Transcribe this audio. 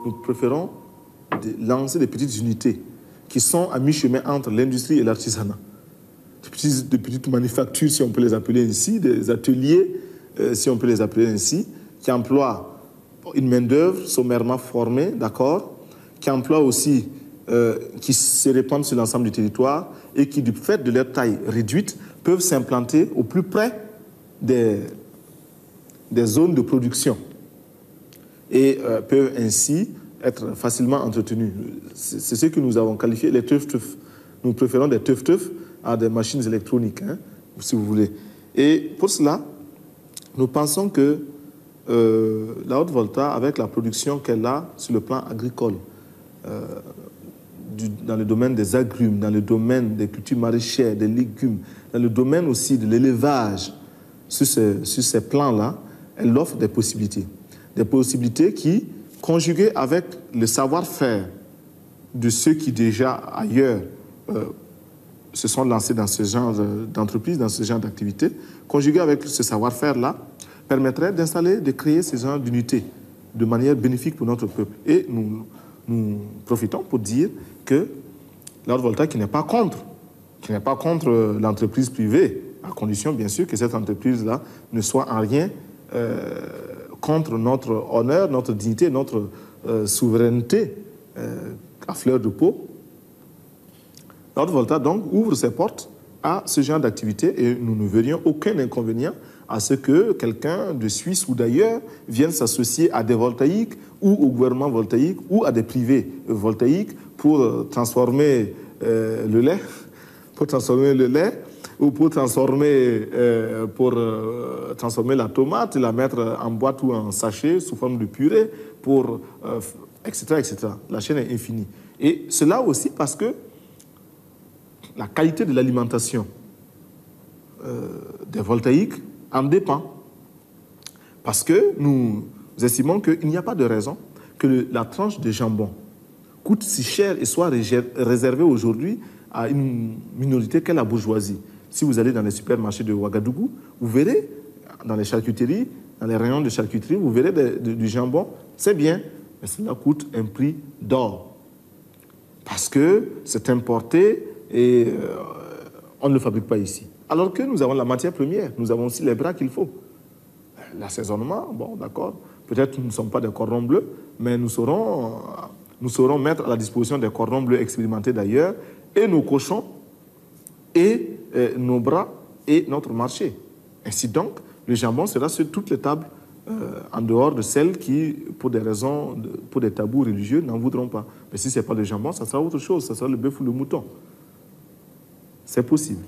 nous préférons lancer des petites unités qui sont à mi-chemin entre l'industrie et l'artisanat. Des petites manufactures, si on peut les appeler ainsi, des ateliers, si on peut les appeler ainsi, qui emploient une main-d'œuvre sommairement formée, d'accord, qui emploient aussi, qui se répandent sur l'ensemble du territoire et qui, du fait de leur taille réduite, peuvent s'implanter au plus près des zones de production et peuvent ainsi être facilement entretenus. C'est ce que nous avons qualifié les teuf-teuf. Nous préférons des teuf-teuf à des machines électroniques, hein, si vous voulez. Et pour cela, nous pensons que la Haute-Volta, avec la production qu'elle a sur le plan agricole, dans le domaine des agrumes, dans le domaine des cultures maraîchères, des légumes, dans le domaine aussi de l'élevage, sur ces plans-là, elle offre des possibilités. Des possibilités qui, conjuguées avec le savoir-faire de ceux qui déjà ailleurs se sont lancés dans ce genre d'entreprise, dans ce genre d'activité, conjuguées avec ce savoir-faire-là, permettrait d'installer, de créer ce genre d'unité de manière bénéfique pour notre peuple. Et nous profitons pour dire que la Haute-Volta, qui n'est pas contre l'entreprise privée, à condition bien sûr que cette entreprise-là ne soit en rien contre notre honneur, notre dignité, notre souveraineté à fleur de peau. La Haute-Volta donc ouvre ses portes à ce genre d'activité et nous ne verrions aucun inconvénient à ce que quelqu'un de Suisse ou d'ailleurs vienne s'associer à des voltaïques ou au gouvernement voltaïque ou à des privés voltaïques pour transformer le lait, ou pour transformer la tomate, la mettre en boîte ou en sachet sous forme de purée, etc., etc. La chaîne est infinie. Et cela aussi parce que la qualité de l'alimentation des voltaïques en dépend. Parce que nous estimons qu'il n'y a pas de raison que la tranche de jambon coûte si cher et soit réservée aujourd'hui à une minorité qu'est la bourgeoisie. Si vous allez dans les supermarchés de Ouagadougou, vous verrez dans les charcuteries, dans les rayons de charcuterie, vous verrez du jambon, c'est bien, mais cela coûte un prix d'or. Parce que c'est importé et on ne le fabrique pas ici. Alors que nous avons la matière première, nous avons aussi les bras qu'il faut. L'assaisonnement, bon, d'accord, peut-être nous ne sommes pas des cordons bleus, mais nous saurons mettre à la disposition des cordons bleus expérimentés d'ailleurs, et nos cochons, et nos bras, et notre marché. Ainsi donc, le jambon sera sur toutes les tables, en dehors de celles qui, pour des raisons, pour des tabous religieux, n'en voudront pas. Mais si ce n'est pas le jambon, ça sera autre chose, ça sera le bœuf ou le mouton. C'est possible.